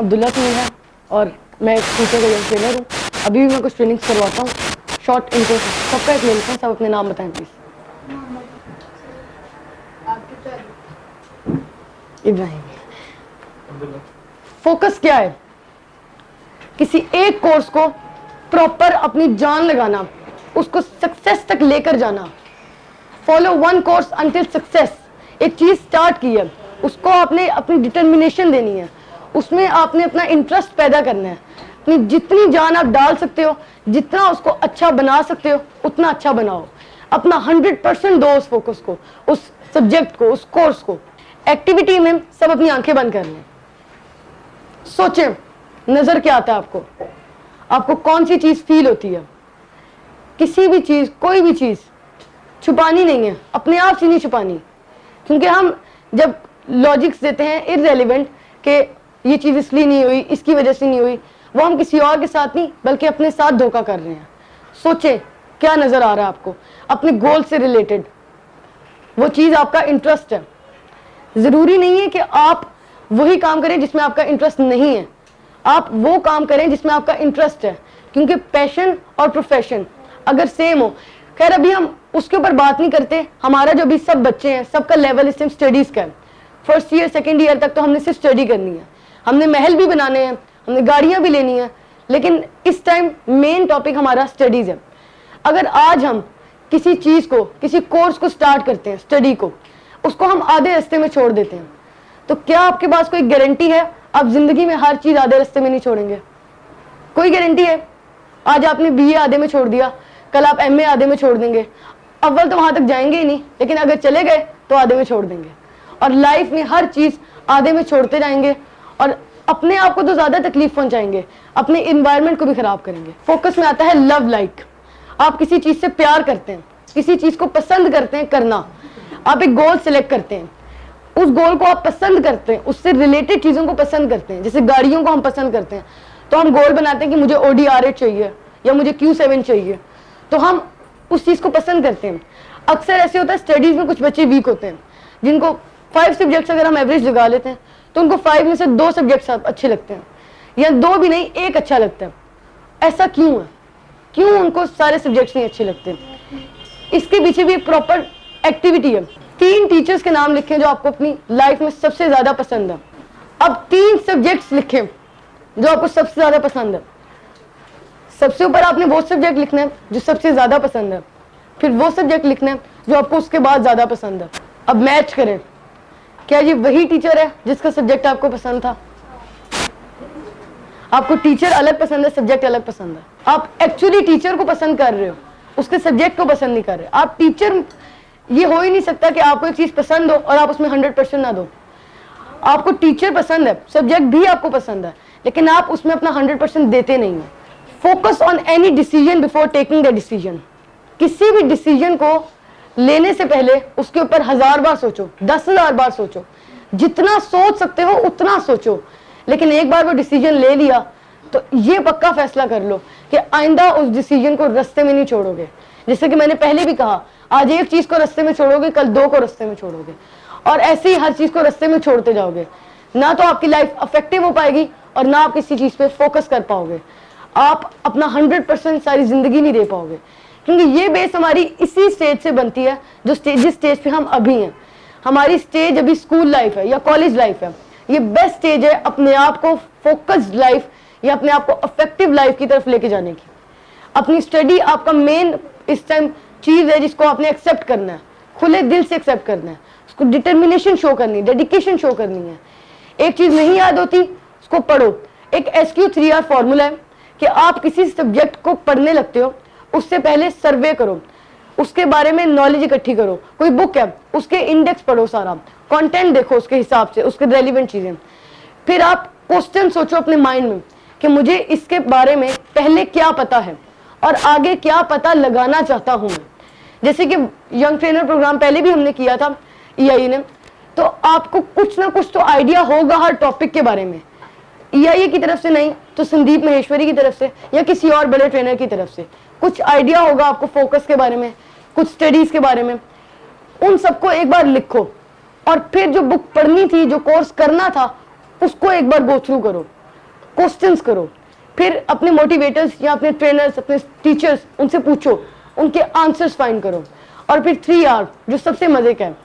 अब्दुल्ला सिंह है और मैं एक टीचर का यंग ट्रेनर हूँ। अभी भी मैं कुछ ट्रेनिंग्स करवाता हूँ। शॉर्ट इंट्रो सबका एक ले लेते हैं, सब अपने नाम बताएं प्लीज। इब्राहिम। फोकस क्या है? किसी एक कोर्स को प्रॉपर अपनी जान लगाना, उसको सक्सेस तक लेकर जाना। Follow one course until success. एक चीज स्टार्ट की है, उसको आपने अपनी डिटर्मिनेशन देनी है, उसमें आपने अपना इंटरेस्ट पैदा करना है। अपनी जितनी जान आप डाल सकते हो, जितना उसको अच्छा बना सकते हो, उतना अच्छा बनाओ। अपना 100% दो उस फोकस को, उस सब्जेक्ट को, उस कोर्स को। एक्टिविटी में सब अपनी आंखें बंद कर लें। सोचें, नजर क्या आता है आपको? आपको कौन सी चीज फील होती है? किसी भी चीज, कोई भी चीज छुपानी नहीं है, अपने आप से नहीं छुपानी। क्योंकि हम जब लॉजिक्स देते हैं इररेलेवेंट कि ये चीज इसलिए नहीं हुई, इसकी वजह से नहीं हुई, वो हम किसी और के साथ नहीं बल्कि अपने साथ धोखा कर रहे हैं। सोचें क्या नजर आ रहा है आपको अपने गोल से रिलेटेड। वो चीज आपका इंटरेस्ट है। जरूरी नहीं है कि आप वही काम करें जिसमें आपका इंटरेस्ट नहीं है, आप वो काम करें जिसमें आपका इंटरेस्ट है। क्योंकि पैशन और प्रोफेशन अगर सेम हो, खैर अभी हम उसके ऊपर बात नहीं करते। हमारा जो भी सब बच्चे हैं, सबका लेवल इस टाइम स्टडीज का है। फर्स्ट ईयर सेकेंड ईयर तक तो हमने सिर्फ स्टडी करनी है, हमने महल भी बनाने हैं, हमने गाड़ियां भी लेनी है, लेकिन इस टाइम मेन टॉपिक हमारा स्टडीज है। अगर आज हम किसी चीज को, किसी कोर्स को स्टार्ट करते हैं, स्टडी को, उसको हम आधे रास्ते में छोड़ देते हैं, तो क्या आपके पास कोई गारंटी है आप जिंदगी में हर चीज आधे रास्ते में नहीं छोड़ेंगे? कोई गारंटी है? आज आपने बीए आधे में छोड़ दिया, कल आप एमए आधे में छोड़ देंगे। अव्वल तो वहां तक जाएंगे ही नहीं, लेकिन अगर चले गए तो आधे में छोड़ देंगे। और लाइफ में हर चीज आधे में छोड़ते जाएंगे और अपने आप को तो ज्यादा तकलीफ पहुंचाएंगे, अपने इन्वायरमेंट को भी खराब करेंगे। फोकस में आता है लव लाइक। आप किसी चीज से प्यार करते हैं, किसी चीज को पसंद करते हैं करना। आप एक गोल सिलेक्ट करते हैं, उस गोल को आप पसंद करते हैं, उससे रिलेटेड चीजों को पसंद करते हैं। जैसे गाड़ियों को हम पसंद करते हैं तो हम गोल बनाते हैं कि मुझे ऑडी R8 चाहिए या मुझे Q7 चाहिए, तो हम उस चीज को पसंद करते हैं। अक्सर ऐसे होता है स्टडीज में कुछ बच्चे वीक होते हैं, जिनको 5 सब्जेक्ट्स अगर हम एवरेज लगा लेते हैं तो उनको 5 में से 2 सब्जेक्ट्स अच्छे लगते हैं, या 2 भी नहीं, 1 अच्छा लगता है। ऐसा क्यों है? क्यों उनको सारे सब्जेक्ट्स नहीं अच्छे लगते हैं? इसके पीछे भी प्रॉपर एक्टिविटी है। 3 टीचर्स के नाम लिखें जो आपको अपनी लाइफ में सबसे ज्यादा पसंद है। अब 3 सब्जेक्ट्स लिखें जो आपको सबसे ज्यादा पसंद है। सबसे ऊपर आपने वो सब्जेक्ट लिखना है जो सबसे ज्यादा पसंद है, फिर वो सब्जेक्ट लिखना है जो आपको उसके बाद ज्यादा पसंद है। अब मैच करें, क्या ये वही टीचर है जिसका सब्जेक्ट आपको पसंद था? आपको टीचर अलग पसंद है, सब्जेक्ट अलग पसंद है। आप एक्चुअली टीचर को पसंद कर रहे हो, उसके सब्जेक्ट को पसंद नहीं कर रहे। आप टीचर, ये हो ही नहीं सकता कि आपको एक चीज पसंद हो और आप उसमें 100% ना दो। आपको टीचर पसंद है, सब्जेक्ट भी आपको पसंद है, लेकिन आप उसमें अपना 100% देते नहीं है। Focus on any decision before taking the decision. किसी भी डिसीजन को लेने से पहले उसके ऊपर 1000 बार सोचो, 10,000 बार सोचो, जितना सोच सकते हो उतना सोचो। लेकिन एक बार वो डिसीजन ले लिया तो ये पक्का फैसला कर लो कि आइंदा उस डिसीजन को रास्ते में नहीं छोड़ोगे। जैसे कि मैंने पहले भी कहा, आज एक चीज को रास्ते में छोड़ोगे, कल 2 को रास्ते में छोड़ोगे, और ऐसे ही हर चीज को रास्ते में छोड़ते जाओगे। ना तो आपकी लाइफ अफेक्टिव हो पाएगी और ना आप किसी चीज पे फोकस कर पाओगे। आप अपना 100% सारी जिंदगी नहीं दे पाओगे, क्योंकि ये बेस हमारी इसी स्टेज से बनती है जिस स्टेज पे हम अभी हैं। हमारी स्टेज अभी स्कूल लाइफ है या कॉलेज लाइफ है। ये बेस्ट स्टेज है अपने आप को फोकस्ड लाइफ या अपने आप को अफेक्टिव लाइफ की तरफ लेके जाने की। अपनी स्टडी आपका मेन इस टाइम चीज है जिसको आपने एक्सेप्ट करना है, खुले दिल से एक्सेप्ट करना है, उसको डिटर्मिनेशन शो करनी है, डेडिकेशन शो करनी है। एक चीज नहीं याद होती उसको पढ़ो। एक SQ3R फॉर्मूला है कि आप किसी सब्जेक्ट को पढ़ने लगते हो उससे पहले सर्वे करो, उसके बारे में नॉलेज इकट्ठी करो। कोई बुक है उसके इंडेक्स पढ़ो, सारा कंटेंट देखो उसके हिसाब से, उसके रेलिवेंट चीजें। फिर आप क्वेश्चन सोचो अपने माइंड में कि मुझे इसके बारे में पहले क्या पता है और आगे क्या पता लगाना चाहता हूं मैं। जैसे कि यंग ट्रेनर प्रोग्राम पहले भी हमने किया था EIE ने, तो आपको कुछ ना कुछ तो आइडिया होगा हर टॉपिक के बारे में। EIE की तरफ से नहीं तो संदीप महेश्वरी की तरफ से या किसी और बड़े ट्रेनर की तरफ से कुछ आइडिया होगा आपको फोकस के बारे में, कुछ स्टडीज के बारे में। उन सबको एक बार लिखो और फिर जो बुक पढ़नी थी, जो कोर्स करना था, उसको एक बार गो थ्रू करो। क्वेश्चंस करो, फिर अपने मोटिवेटर्स या अपने ट्रेनर्स, अपने टीचर्स, उनसे पूछो, उनके आंसर्स फाइंड करो। और फिर 3 आवर जो सबसे मजे का है,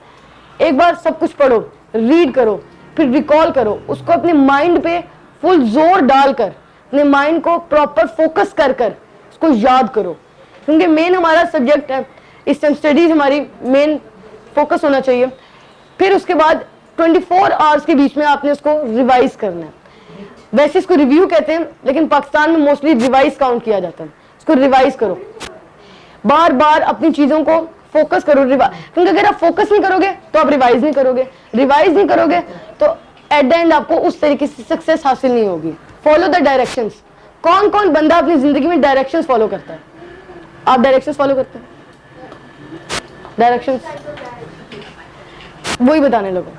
एक बार सब कुछ पढ़ो, रीड करो, फिर रिकॉल करो, उसको अपने माइंड पे फुल जोर डालकर, अपने माइंड को प्रॉपर फोकस कर कर उसको याद करो, क्योंकि मेन हमारा सब्जेक्ट है इस टाइम, स्टडीज हमारी मेन फोकस होना चाहिए। फिर उसके बाद 24 आवर्स के बीच में आपने उसको रिवाइज करना है। वैसे इसको रिव्यू कहते हैं, लेकिन पाकिस्तान में मोस्टली रिवाइज काउंट किया जाता है। इसको रिवाइज करो, बार बार अपनी चीजों को फोकस करो, क्योंकि अगर आप फोकस नहीं करोगे तो आप रिवाइज नहीं करोगे, रिवाइज नहीं करोगे तो एट द एंड आपको उस तरीके से सक्सेस हासिल नहीं होगी। Follow the directions. कौन कौन बंदा अपनी जिंदगी में डायरेक्शंस फॉलो करता है? आप डायरेक्शंस फॉलो करते हैं? डायरेक्शंस वही बताने लोगों।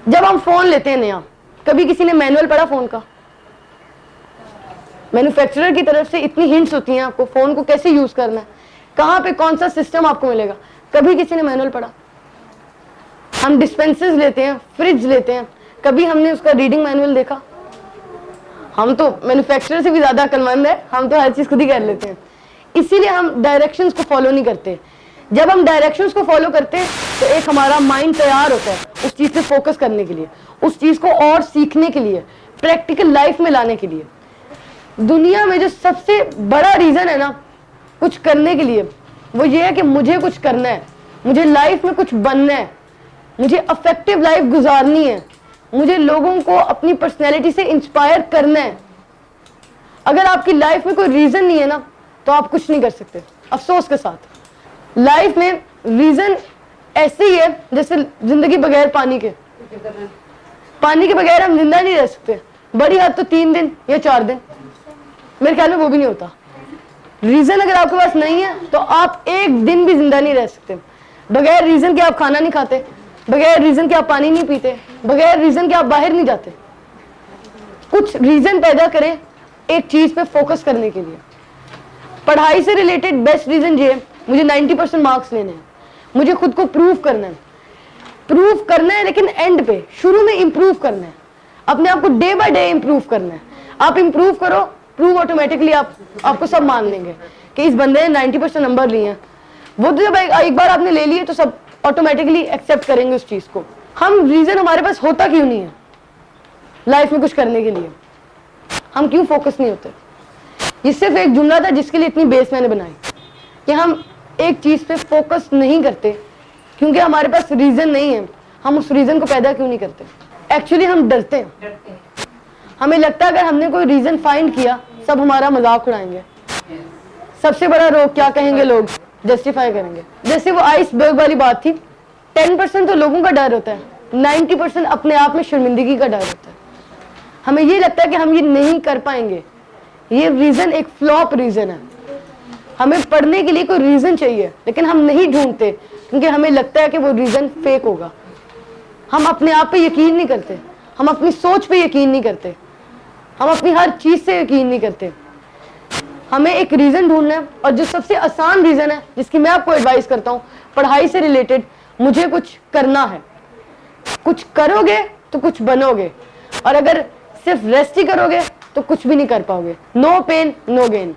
जब हम फोन लेते हैं नया, कभी किसी ने मैनुअल पढ़ा फोन का? मैन्युफैक्चरर की तरफ से इतनी हिंट्स होती हैं आपको फोन को कैसे यूज करना है, कहां पे कौन सा सिस्टम आपको मिलेगा, कभी किसी ने मैनुअल पढ़ा? हम डिस्पेंसर्स लेते हैं, फ्रिज लेते हैं, कभी हमने उसका रीडिंग मैनुअल देखा? हम तो मैन्युफैक्चरर से भी ज्यादा अक्लमंद है, हम तो हर चीज खुद ही कर लेते हैं। इसीलिए हम डायरेक्शंस को फॉलो नहीं करते। जब हम डायरेक्शंस को फॉलो करते हैं तो एक हमारा माइंड तैयार होता है उस चीज पे फोकस करने के लिए, उस चीज को और सीखने के लिए, प्रैक्टिकल लाइफ में लाने के लिए। दुनिया में जो सबसे बड़ा रीजन है ना कुछ करने के लिए, वो ये है कि मुझे कुछ करना है, मुझे लाइफ में कुछ बनना है, मुझे अफेक्टिव लाइफ गुजारनी है, मुझे लोगों को अपनी पर्सनैलिटी से इंस्पायर करना है। अगर आपकी लाइफ में कोई रीजन नहीं है ना तो आप कुछ नहीं कर सकते। अफसोस के साथ लाइफ में रीजन ऐसे ही है जैसे जिंदगी बगैर पानी के। पानी के बगैर हम जिंदा नहीं रह सकते, बड़ी हद तो 3 दिन या 4 दिन, मेरे ख्याल में वो भी नहीं होता। रीजन अगर आपके पास नहीं है तो आप एक दिन भी जिंदा नहीं रह सकते। बगैर रीजन के आप खाना नहीं खाते, बगैर रीजन के आप पानी नहीं पीते, बगैर रीजन के आप बाहर नहीं जाते। कुछ रीजन पैदा करें एक चीज पे फोकस करने के लिए। पढ़ाई से रिलेटेड बेस्ट रीजन ये है, मुझे 90% मार्क्स लेने हैं, मुझे खुद को प्रूव करना है। प्रूव करना है लेकिन एंड पे, शुरू में इंप्रूव करना है, अपने आप को डे बाय डे इंप्रूव करना है। आप इंप्रूव करो, प्रूव ऑटोमेटिकली आपको सब मान लेंगे कि इस बंदे ने 90% नंबर लिए हैं। वो तो जब एक बार आपने ले लिए तो सब ऑटोमेटिकली एक्सेप्ट करेंगे उस चीज को। हम रीजन हमारे पास होता क्यों नहीं है लाइफ में कुछ करने के लिए? हम क्यों फोकस नहीं होते? ये सिर्फ एक जुमला था जिसके लिए इतनी बेस मैंने बनाई कि हम एक चीज पे फोकस नहीं करते क्योंकि हमारे पास रीजन नहीं है। हम उस रीजन को पैदा क्यों नहीं करते? एक्चुअली हम डरते हैं। हमें लगता है अगर हमने कोई रीजन फाइंड किया सब हमारा मजाक उड़ाएंगे, सबसे बड़ा रोग क्या कहेंगे लोग, जस्टिफाई करेंगे। जैसे वो आइसबर्ग वाली बात थी, 10% तो लोगों का डर होता है, 90% अपने आप में शर्मिंदगी का डर होता है। हमें ये लगता है कि हम ये नहीं कर पाएंगे। ये रीजन एक फ्लॉप रीजन है। हमें पढ़ने के लिए कोई रीजन चाहिए लेकिन हम नहीं ढूंढते क्योंकि हमें लगता है कि वो रीजन फेक होगा। हम अपने आप पे यकीन नहीं करते, हम अपनी सोच पे यकीन नहीं करते, हम अपनी हर चीज से यकीन नहीं करते। हमें एक रीजन ढूंढना है और जो सबसे आसान रीजन है जिसकी मैं आपको एडवाइस करता हूँ, पढ़ाई से रिलेटेड, मुझे कुछ करना है। कुछ करोगे तो कुछ बनोगे, और अगर सिर्फ रेस्ट ही करोगे तो कुछ भी नहीं कर पाओगे। No pain no gain.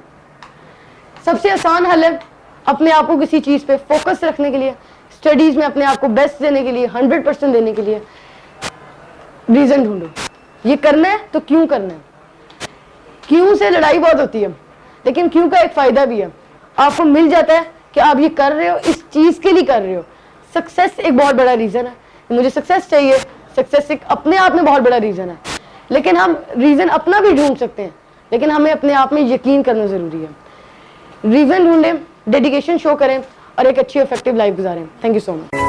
सबसे आसान हल है अपने आप को किसी चीज पे फोकस रखने के लिए, स्टडीज में अपने आप को बेस्ट देने के लिए, 100% देने के लिए रीजन ढूंढो। ये करना है तो क्यों करना है। क्यों से लड़ाई बहुत होती है, लेकिन क्यों का एक फायदा भी है, आपको मिल जाता है कि आप ये कर रहे हो इस चीज के लिए कर रहे हो। सक्सेस एक बहुत बड़ा रीजन है, मुझे सक्सेस चाहिए, सक्सेस एक अपने आप में बहुत बड़ा रीजन है। लेकिन हम रीजन अपना भी ढूंढ सकते हैं, लेकिन हमें अपने आप में यकीन करना जरूरी है। रीजन ढूंढें, डेडिकेशन शो करें और एक अच्छी इफेक्टिव लाइफ गुजारें। Thank you so much.